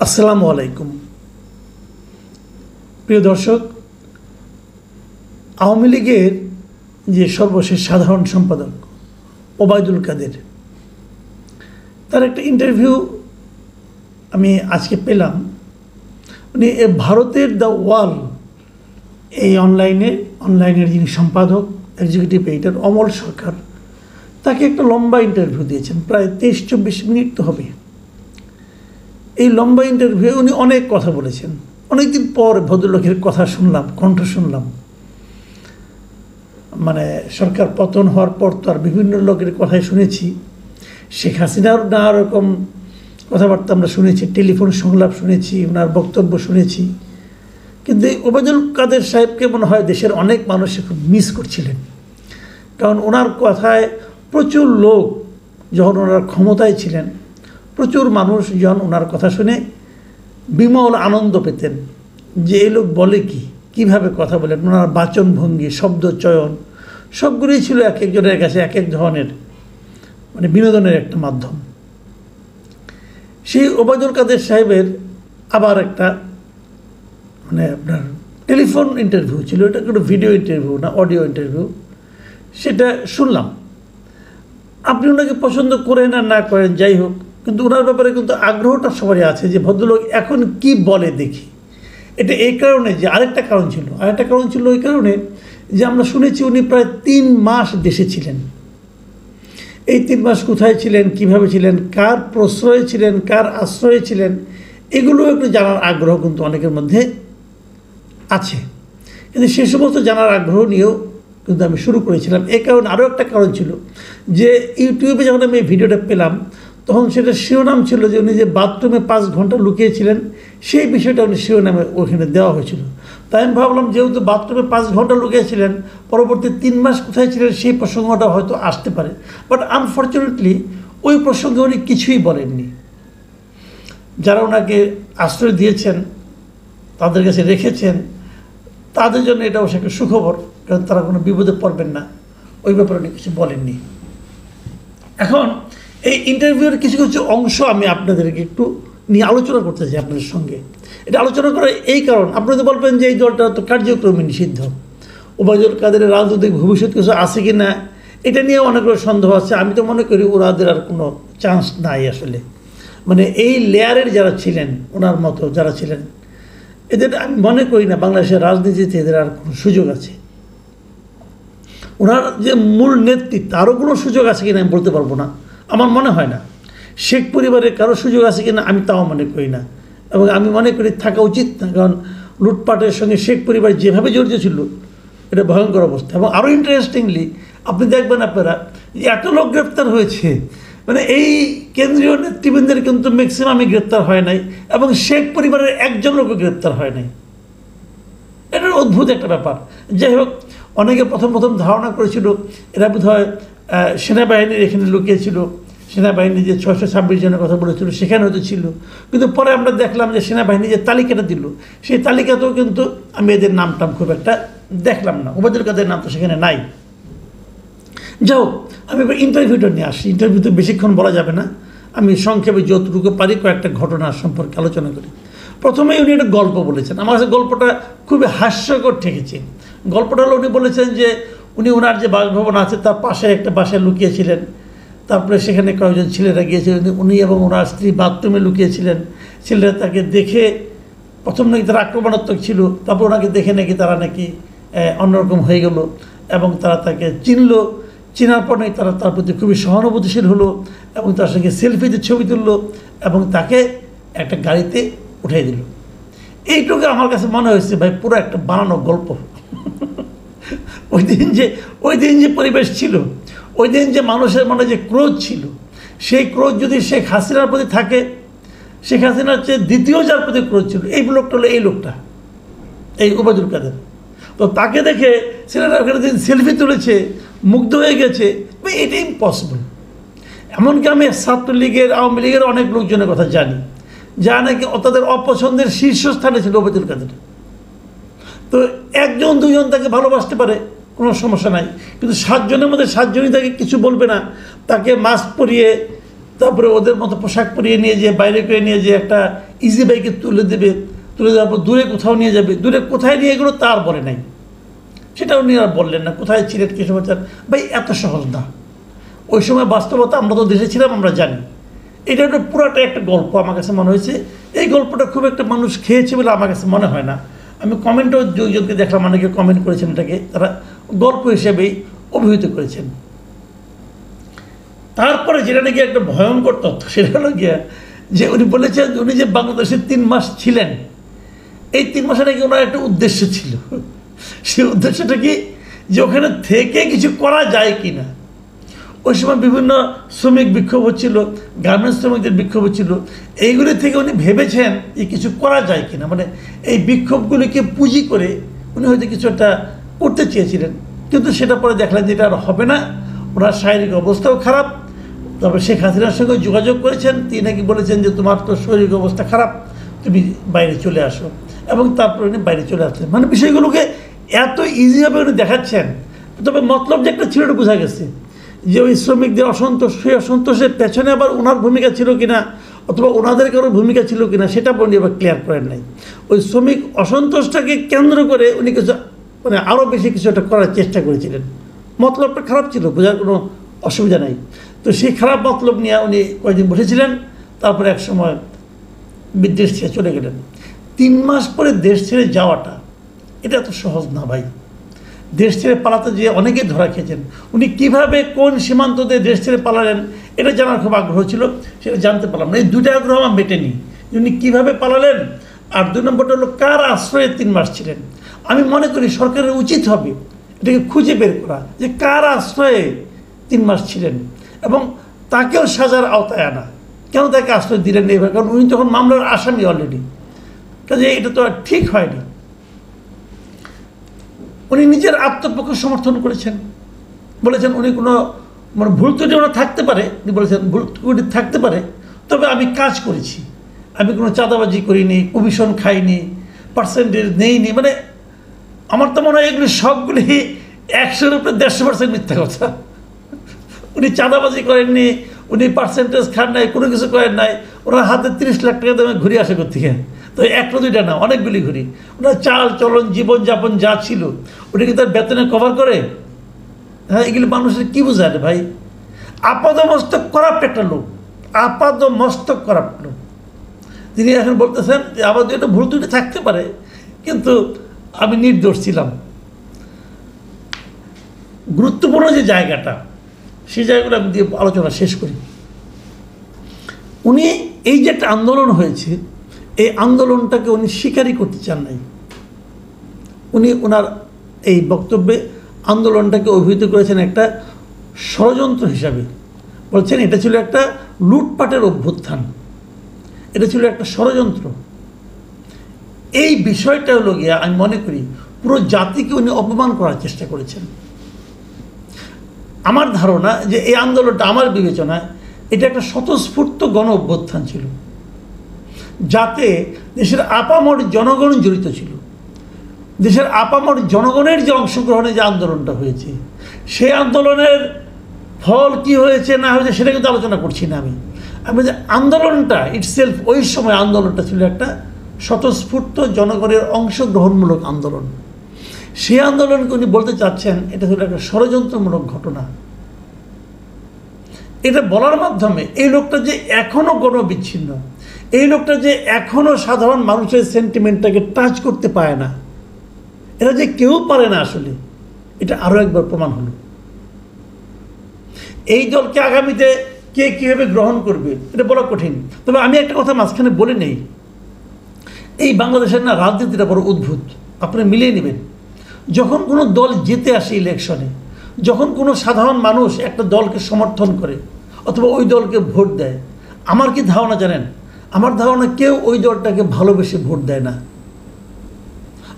আসসালামু আলাইকুম প্রিয় দর্শক, আওয়ামী লীগের যে সর্বশেষ সাধারণ সম্পাদক ওবায়দুল কাদের, তার একটা ইন্টারভিউ আমি আজকে পেলাম। উনি ভারতের দ্য ওয়াল এই অনলাইনের যিনি সম্পাদক এক্সিকিউটিভ এডিটর অমল সরকার, তাকে একটা লম্বা ইন্টারভিউ দিয়েছেন, প্রায় 23-24 মিনিট তো হবে। এই লম্বা ইন্টারভিউ উনি অনেক কথা বলেছেন। অনেকদিন পর ভদ্রলোকের কথা শুনলাম, কণ্ঠ শুনলাম। মানে সরকার পতন হওয়ার পর তো আর বিভিন্ন লোকের কথাই শুনেছি, শেখ হাসিনার নানা রকম কথাবার্তা আমরা শুনেছি, টেলিফোন সংলাপ শুনেছি, ওনার বক্তব্য শুনেছি, কিন্তু ওবায়দুল কাদের সাহেবকে মনে হয় দেশের অনেক মানুষ খুব মিস করছিলেন। কারণ ওনার কথায় প্রচুর লোক, যখন ওনার ক্ষমতায় ছিলেন, প্রচুর মানুষ যখন ওনার কথা শুনে বিমল আনন্দ পেতেন যে এই লোক বলে কীভাবে কথা বলেন। ওনার বাচনভঙ্গি, শব্দ চয়ন সবগুলোই ছিল এক একজনের কাছে এক এক ধরনের মানে বিনোদনের একটা মাধ্যম। সেই ওবায়দুল কাদের সাহেবের আবার একটা মানে আপনার টেলিফোন ইন্টারভিউ ছিল, এটা কোনো ভিডিও ইন্টারভিউ না, অডিও ইন্টারভিউ। সেটা শুনলাম। আপনি ওনাকে পছন্দ করেন আর না করেন যাই হোক, কিন্তু ওনার ব্যাপারে কিন্তু আগ্রহটা সবারই আছে যে ভদ্রলোক এখন কি বলে দেখি। এটা এই কারণে যে আরেকটা কারণ ছিল ওই কারণে যে আমরা শুনেছি উনি প্রায় 3 মাস দেশে ছিলেন। এই 3 মাস কোথায় ছিলেন, কিভাবে ছিলেন, কার প্রশ্রয়ে ছিলেন, কার আশ্রয়ে ছিলেন, এগুলো একটু জানার আগ্রহ কিন্তু অনেকের মধ্যে আছে। কিন্তু সে সমস্ত জানার আগ্রহ নিয়েও কিন্তু আমি শুরু করেছিলাম। এই কারণে আরও একটা কারণ ছিল যে ইউটিউবে যখন আমি এই ভিডিওটা পেলাম, তখন সেটা শিরোনাম ছিল যে উনি যে বাথরুমে 5 ঘন্টা লুকিয়েছিলেন, সেই বিষয়টা উনি শিরোনামে ওখানে দেওয়া হয়েছিল। তাই আমি ভাবলাম যেহেতু বাথরুমে 5 ঘন্টা লুকিয়েছিলেন, পরবর্তী 3 মাস কোথায় ছিলেন সেই প্রসঙ্গটা হয়তো আসতে পারে। বাট আনফর্চুনেটলি ওই প্রসঙ্গে উনি কিছুই বলেননি। যারা ওনাকে আশ্রয় দিয়েছেন, তাদের কাছে রেখেছেন, তাদের জন্য এটা অবশ্য একটা সুখবর, কারণ তারা কোনো বিপদে পড়বেন না, ওই ব্যাপারে উনি কিছু বলেননি। এখন এই ইন্টারভিউর কিছু কিছু অংশ আমি আপনাদেরকে একটু নিয়ে আলোচনা করতে চাই আপনাদের সঙ্গে। এটা আলোচনা করার এই কারণ, আপনারা বলবেন যে এই দলটা তো কার্যক্রমে নিষিদ্ধ, ওবায়দুল কাদের রাজনৈতিক ভবিষ্যৎ কিছু আছে কি না এটা নিয়ে অনেকগুলো সন্দেহ আছে। আমি তো মনে করি ওনাদের আর কোনো চান্স নাই আসলে। মানে এই লেয়ারের যারা ছিলেন, ওনার মতো যারা ছিলেন, এদের আমি মনে করি না বাংলাদেশের রাজনীতিতে এদের আর কোনো সুযোগ আছে। ওনার যে মূল নেতৃত্ব আরও কোনো সুযোগ আছে কিনা আমি বলতে পারবো না, আমার মনে হয় না। শেখ পরিবারের কারো সুযোগ আছে কিনা আমি তাও মনে করি না, এবং আমি মনে করি থাকা উচিত না। কারণ লুটপাটের সঙ্গে শেখ পরিবার যেভাবে জড়িত ছিল, এটা ভয়ঙ্কর অবস্থা। এবং আরও ইন্টারেস্টিংলি আপনি দেখবেন আপনারা যে এত লোক গ্রেপ্তার হয়েছে, মানে এই কেন্দ্রীয় নেতৃবৃন্দের কিন্তু ম্যাক্সিমামই গ্রেপ্তার হয় নাই, এবং শেখ পরিবারের একজন লোকও গ্রেপ্তার হয় নাই। এটা অদ্ভুত একটা ব্যাপার। যাই হোক, অনেকে প্রথম ধারণা করেছিল এরা বোধহয় সেনাবাহিনীর এখানে লুকিয়েছিল, সেনাবাহিনী যে 626 জনের কথা বলেছিল সেখানে হয়তো ছিল। কিন্তু পরে আমরা দেখলাম যে সেনাবাহিনী যে তালিকাটা দিল, সেই তালিকাতেও কিন্তু আমি এদের নামটাম খুব একটা দেখলাম না, ওবায়দুল কাদের নাম তো সেখানে নাই। যাও, আমি এবার ইন্টারভিউটা নিয়ে আসি। ইন্টারভিউতে বেশিক্ষণ বলা যাবে না, আমি সংক্ষেপে যতটুকু পারি কয়েকটা ঘটনা সম্পর্কে আলোচনা করি। প্রথমেই উনি একটা গল্প বলেছেন, আমার কাছে গল্পটা খুবই হাস্যকর ঠেকেছে। গল্পটা হলো উনি বলেছেন যে উনি ওনার যে বাসভবন আছে তার পাশে একটা বাসায় লুকিয়েছিলেন, তারপরে সেখানে কয়েকজন ছেলেরা গিয়েছিলেন, উনি এবং ওনার স্ত্রী বাথরুমে লুকিয়েছিলেন। ছেলেরা তাকে দেখে প্রথম নাকি তারা আক্রমণাত্মক ছিল, তারপর ওনাকে দেখে নাকি তারা নাকি অন্যরকম হয়ে গেল, এবং তারা তাকে চিনল। চেনার পর নাকি তারা তার প্রতি খুবই সহানুভূতিশীল হলো, এবং তার সঙ্গে সেলফিতে ছবি তুললো, এবং তাকে একটা গাড়িতে উঠাই দিল। এইটুকু আমার কাছে মনে হয়েছে ভাই পুরো একটা বানানো গল্প। ওই দিন যে পরিবেশ ছিল, ওই দিন যে মানুষের মনে যে ক্রোধ ছিল, সেই ক্রোধ যদি শেখ হাসিনার প্রতি থাকে, শেখ হাসিনার চেয়ে দ্বিতীয় যার প্রতি ক্রোধ ছিল এই লোকটা হলো এই ওবায়দুল কাদের। তো তাকে দেখে ছেলেরা ওখানে দিন সেলফি তুলেছে, মুগ্ধ হয়ে গেছে, এটা ইম্পসিবল। এমনকি আমি ছাত্রলীগের, আওয়ামী লীগের অনেক লোকজনের কথা জানি যা নাকি তাদের অপছন্দের শীর্ষস্থানে ছিল ওবায়দুল কাদের। তো 1-2 তাকে ভালোবাসতে পারে, কোনো সমস্যা নাই, কিন্তু 7 জনের মধ্যে 7 জনই তাকে কিছু বলবে না। তাকে মাস্ক পরিয়ে তারপরে ওদের মতো পোশাক পরিয়ে নিয়ে যে বাইরে করে নিয়ে যে একটা ইজি বাইকে তুলে দেওয়ার পর দূরে কোথাও নিয়ে যাবে, দূরে কোথায় নিয়ে গেলো তার বলে নাই, সেটা উনি আর বললেন না। কোথায় ছিলেন, কী সমাচার, ভাই এত সহজ না। ওই সময় বাস্তবতা, আমরা তো দেশে ছিলাম, আমরা জানি। এটা একটা পুরাটা একটা গল্প আমার কাছে মনে হয়েছে। এই গল্পটা খুব একটা মানুষ খেয়েছে বলে আমার কাছে মনে হয় না। আমি কমেন্টও দুইজনকে দেখলাম, অনেকে কমেন্ট করেছেন, এটাকে তারা গল্প হিসেবেই অভিহিত করেছেন। তারপরে যেটা নাকি একটা ভয়ঙ্কর তথ্য, সেটা হলো গিয়া যে উনি বলেছেন উনি যে বাংলাদেশে 3 মাস ছিলেন, এই 3 মাসে নাকি ওনার একটা উদ্দেশ্য ছিল। সেই উদ্দেশ্যটা কি, যে ওখানে থেকে কিছু করা যায় কি না। ওই সময় বিভিন্ন শ্রমিক বিক্ষোভ হচ্ছিল, গার্মেন্টস শ্রমিকদের বিক্ষোভ হচ্ছিল, এইগুলি থেকে উনি ভেবেছেন যে কিছু করা যায় কিনা, মানে এই বিক্ষোভগুলিকে পুঁজি করে উনি হয়তো কিছু একটা করতে চেয়েছিলেন। কিন্তু সেটা পরে দেখলেন যে এটা আর হবে না, ওনার শারীরিক অবস্থাও খারাপ। তারপরে শেখ হাসিনার সঙ্গে যোগাযোগ করেছেন, তিনি নাকি বলেছেন যে তোমার তো শারীরিক অবস্থা খারাপ, তুমি বাইরে চলে আসো, এবং তারপরে উনি বাইরে চলে আসলেন। মানে বিষয়গুলোকে এত ইজিভাবে উনি দেখাচ্ছেন। তবে মতলব যে একটা ছিল, বোঝা গেছে যে ওই শ্রমিকদের অসন্তোষ, সেই অসন্তোষের পেছনে আবার ওনার ভূমিকা ছিল কিনা, অথবা ওনাদের কারো ভূমিকা ছিল কিনা, সেটা উনি আবার ক্লিয়ার করেন নাই। ওই শ্রমিক অসন্তোষটাকে কেন্দ্র করে উনি কিছু, মানে আরও বেশি কিছু একটা করার চেষ্টা করেছিলেন। মতলবটা খারাপ ছিল, বোঝার কোনো অসুবিধা নাই। তো সেই খারাপ মতলব নিয়ে উনি কয়েকদিন বসেছিলেন, তারপরে এক সময় দেশ ছেড়ে চলে গেলেন। 3 মাস পরে দেশ ছেড়ে যাওয়াটা এটা এত সহজ না ভাই। দেশ ছেড়ে পালাতে যেয়ে অনেকেই ধরা খেয়েছেন। উনি কীভাবে কোন সীমান্ত দিয়ে দেশ ছেড়ে পালালেন, এটা জানার খুব আগ্রহ ছিল, সেটা জানতে পারলাম না। এই দুইটা আগ্রহ আমার মেটেনি, উনি কীভাবে পালালেন। আর 2 নম্বরটা হলো কার আশ্রয়ে 3 মাস ছিলেন। আমি মনে করি সরকারের উচিত হবে এটাকে খুঁজে বের করা, যে কার আশ্রয়ে 3 মাস ছিলেন, এবং তাকেও সাজার আওতায় আনা। কেন তাকে আশ্রয় দিলেন এইভাবে? কারণ উনি তখন মামলার আসামি অলরেডি, কাজে এটা তো আর ঠিক হয়নি। উনি নিজের আত্মপক্ষ সমর্থন করেছেন, বলেছেন উনি কোনো মানে ভুল ত্রুটি ওনার থাকতে পারে, উনি বলেছেন ভুল ত্রুটি থাকতে পারে, তবে আমি কাজ করেছি, আমি কোনো চাঁদাবাজি করিনি, কমিশন খাইনি, পার্সেন্টেজ নেইনি। মানে আমার তো মনে হয় এগুলি সবগুলি 100-এর উপরে 150% মিথ্যা কথা। উনি চাঁদাবাজি করেননি, উনি পার্সেন্টেজ খান নাই, কোনো কিছু করেন নাই। ওনার হাতে 30 লাখ টাকা দামে ঘুরে আসে কোথেকে? তো 1-2টা না, অনেকগুলি ঘুরি। ওনার চাল চলন জীবনযাপন যা ছিল ওটা কি তার বেতনে কভার করে? হ্যাঁ, এগুলি মানুষের কী বোঝায় ভাই? আপাদমস্তক করাপ্ট একটা লোক, আপাদমস্তক করাপ্ট লোক। তিনি এখন বলতেছেন যে আমার যেটা ভুল ত্রুটি থাকতে পারে, কিন্তু আমি নির্দোষ ছিলাম। গুরুত্বপূর্ণ যে জায়গাটা, সেই জায়গাগুলো আমি দিয়ে আলোচনা শেষ করি। উনি এই যে একটা আন্দোলন হয়েছে, এই আন্দোলনটাকে উনি স্বীকারই করতে চান নাই। উনি ওনার এই বক্তব্যে আন্দোলনটাকে অভিহিত করেছেন একটা ষড়যন্ত্র হিসাবে। বলছেন এটা ছিল একটা লুটপাটের অভ্যুত্থান, এটা ছিল একটা ষড়যন্ত্র। এই বিষয়টা হলো গিয়া আমি মনে করি পুরো জাতিকে উনি অপমান করার চেষ্টা করেছেন। আমার ধারণা যে এই আন্দোলনটা, আমার বিবেচনায় এটা একটা স্বতঃস্ফূর্ত গণ অভ্যুত্থান ছিল, যাতে দেশের আপামর জনগণ জড়িত ছিল। দেশের আপামর জনগণের যে অংশগ্রহণে যে আন্দোলনটা হয়েছে, সেই আন্দোলনের ফল কি হয়েছে না হয়েছে সেটা কিন্তু আলোচনা করছি না আমি যে আন্দোলনটা ইটসেলফ, ওই সময় আন্দোলনটা ছিল একটা স্বতঃস্ফূর্ত জনগণের অংশগ্রহণমূলক আন্দোলন। সেই আন্দোলনকে উনি বলতে চাচ্ছেন এটা ছিল একটা ষড়যন্ত্রমূলক ঘটনা। এটা বলার মাধ্যমে এই লোকটা যে এখনও গণবিচ্ছিন্ন, এই লোকটা যে এখনও সাধারণ মানুষের সেন্টিমেন্টটাকে টাচ করতে পারে না, এরা যে কেউ পারে না আসলে, এটা আরও একবার প্রমাণ হলো। এই দলকে আগামীতে কে কীভাবে গ্রহণ করবে এটা বলা কঠিন। তবে আমি একটা কথা মাঝখানে বলে নেই, এই বাংলাদেশের না রাজনীতিটা বড় অদ্ভুত, আপনি মিলিয়ে নেবেন। যখন কোনো দল জিতে আসে ইলেকশনে, যখন কোনো সাধারণ মানুষ একটা দলকে সমর্থন করে অথবা ওই দলকে ভোট দেয়, আমার কি ধারণা জানেন? আমার ধারণা কেউ ওই দলটাকে ভালোবেসে ভোট দেয় না।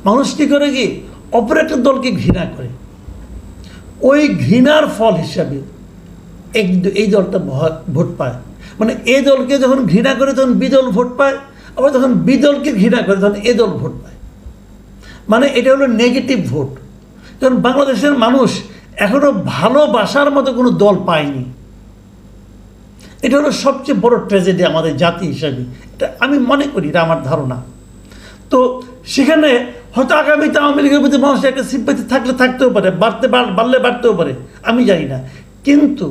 মানুষ কী করে, কি অপর একটা দলকে ঘৃণা করে। ওই ঘৃণার ফল হিসাবে এই দলটা ভোট পায়। মানে এ দলকে যখন ঘৃণা করে তখন বি দল ভোট পায়, আবার যখন বি দলকে ঘৃণা করে তখন এ দল ভোট পায়। মানে এটা হলো নেগেটিভ ভোট। কারণ বাংলাদেশের মানুষ এখনও ভালোবাসার মতো কোনো দল পায়নি। এটা হলো সবচেয়ে বড় ট্র্যাজেডি আমাদের জাতি হিসাবে, এটা আমি মনে করি, এটা আমার ধারণা। তো সেখানে হয়তো আগামীতে আওয়ামী লীগের প্রতি মানুষের একটা সিম্পাথি থাকতেও পারে, বাড়লে বাড়তেও পারে, আমি জানি না। কিন্তু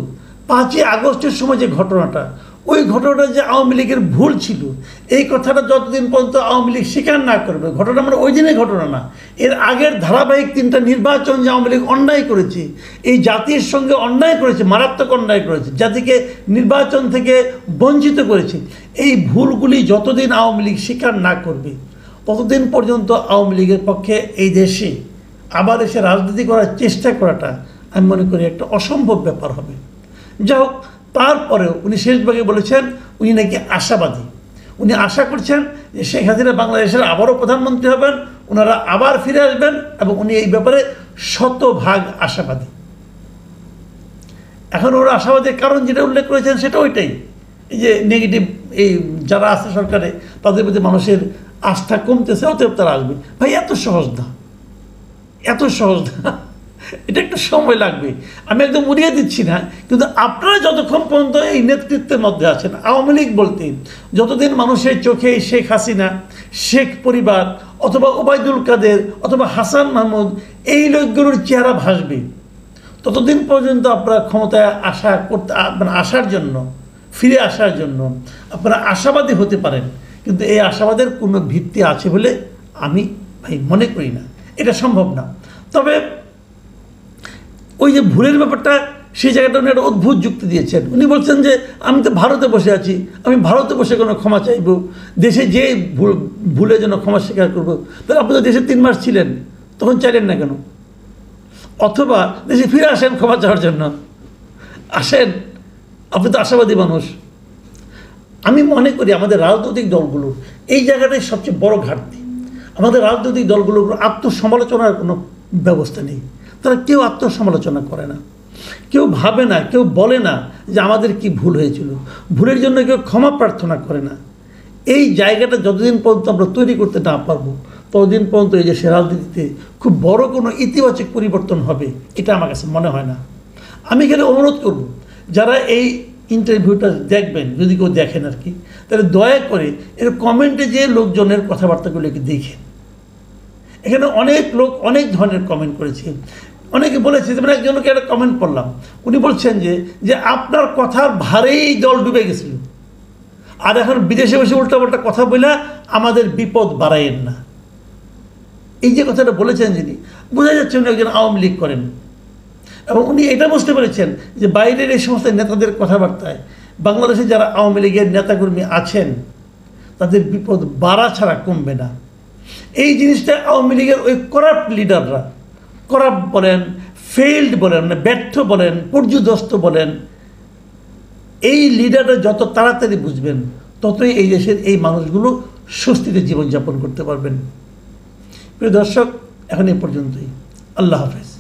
5ই আগস্টের সময় যে ঘটনাটা, ওই ঘটনাটা যে আওয়ামী লীগের ভুল ছিল, এই কথাটা যতদিন পর্যন্ত আওয়ামী লীগ স্বীকার না করবে, ঘটনা মানে ওই দিনের ঘটনা না, এর আগের ধারাবাহিক 3টা নির্বাচন যে আওয়ামী লীগ অন্যায় করেছে, এই জাতির সঙ্গে অন্যায় করেছে, মারাত্মক অন্যায় করেছে, জাতিকে নির্বাচন থেকে বঞ্চিত করেছে, এই ভুলগুলি যতদিন আওয়ামী লীগ স্বীকার না করবে, ততদিন পর্যন্ত আওয়ামী লীগের পক্ষে এই দেশে আবার এসে রাজনীতি করার চেষ্টা করাটা আমি মনে করি একটা অসম্ভব ব্যাপার হবে। যাই হোক, তারপরেও উনি শেষভাগে বলেছেন উনি নাকি আশাবাদী, উনি আশা করছেন যে শেখ হাসিনা বাংলাদেশের আবারও প্রধানমন্ত্রী হবেন, ওনারা আবার ফিরে আসবেন, এবং উনি এই ব্যাপারে শতভাগ আশাবাদী। এখন ওরা আশাবাদীর কারণ যেটা উল্লেখ করেছেন সেটা ওইটাই, এই যে নেগেটিভ এই যারা আছে সরকারে, তাদের প্রতি মানুষের আস্থা কমতেছে, অতএব তারা আসবে। ভাই এত সহজ না, এত সহজ না, এটা একটু সময় লাগবে। আমি একদম উড়িয়ে দিচ্ছি না, কিন্তু আপনারা যতক্ষণ পর্যন্ত এই নেতৃত্বের মধ্যে আছেন, আওয়ামী লীগ বলতে যতদিন মানুষের চোখে শেখ হাসিনা, শেখ পরিবার, অথবা ওবায়দুল কাদের, অথবা হাসান মাহমুদ, এই লোকগুলোর চেহারা ভাসবে, ততদিন পর্যন্ত আপনারা ক্ষমতায় আসার জন্য, ফিরে আসার জন্য আপনারা আশাবাদী হতে পারেন, কিন্তু এই আশাবাদের কোনো ভিত্তি আছে বলে আমি ভাই মনে করি না, এটা সম্ভব না। তবে ওই যে ভুলের ব্যাপারটা, সেই জায়গাটা উনি একটা অদ্ভুত যুক্তি দিয়েছেন। উনি বলছেন যে আমি তো ভারতে বসে আছি, আমি ভারতে বসে কোনো ক্ষমা চাইব, দেশে যে ভুলের জন্য ক্ষমা স্বীকার করবো। তাহলে আপনি তো দেশে 3 মাস ছিলেন, তখন চাইলেন না কেন? অথবা দেশে ফিরে আসেন ক্ষমা চাওয়ার জন্য, আসেন, আপনি তো আশাবাদী মানুষ। আমি মনে করি আমাদের রাজনৈতিক দলগুলো এই জায়গাটাই সবচেয়ে বড় ঘাটতি। আমাদের রাজনৈতিক দলগুলোর আত্মসমালোচনার কোনো ব্যবস্থা নেই, তারা কেউ আত্মসমালোচনা করে না, কেউ ভাবে না, কেউ বলে না যে আমাদের কি ভুল হয়েছিল, ভুলের জন্য কেউ ক্ষমা প্রার্থনা করে না। এই জায়গাটা যতদিন পর্যন্ত আমরা তৈরি করতে না পারবো, ততদিন পর্যন্ত এই দেশের রাজনীতিতে খুব বড় কোনো ইতিবাচক পরিবর্তন হবে এটা আমার কাছে মনে হয় না। আমি এখানে অনুরোধ করব, যারা এই ইন্টারভিউটা দেখবেন, যদি কেউ দেখেন আর কি, তাহলে দয়া করে এর কমেন্টে যে লোকজনের কথাবার্তাগুলোকে দেখেন। এখানে অনেক লোক অনেক ধরনের কমেন্ট করেছে, অনেকে বলেছে, যেমন একজনকে একটা কমেন্ট পড়লাম, উনি বলছেন যে আপনার কথার ভারেই দল ডুবে গেছিল, আর এখন বিদেশে বসে উল্টাপাল্টা কথা বলে আমাদের বিপদ বাড়াইয়েন না। এই যে কথাটা বলেছেন যিনি, বোঝা যাচ্ছে উনি একজন আওয়ামী লীগ করেন, এবং উনি এটা বুঝতে পেরেছেন যে বাইরের এই সমস্ত নেতাদের কথাবার্তায় বাংলাদেশে যারা আওয়ামী লীগের নেতাকর্মী আছেন তাদের বিপদ বাড়া ছাড়া কমবে না। এই জিনিসটা আওয়ামী লীগের ওই করাপ্ট লিডাররা, করাপ্ট বলেন, ফেইল্ড বলেন, ব্যর্থ বলেন, পর্যুদস্ত বলেন, এই লিডাররা যত তাড়াতাড়ি বুঝবেন, ততই এই দেশের এই মানুষগুলো স্বস্তিতে জীবনযাপন করতে পারবেন। প্রিয় দর্শক, এখন এই পর্যন্তই। আল্লাহ হাফেজ।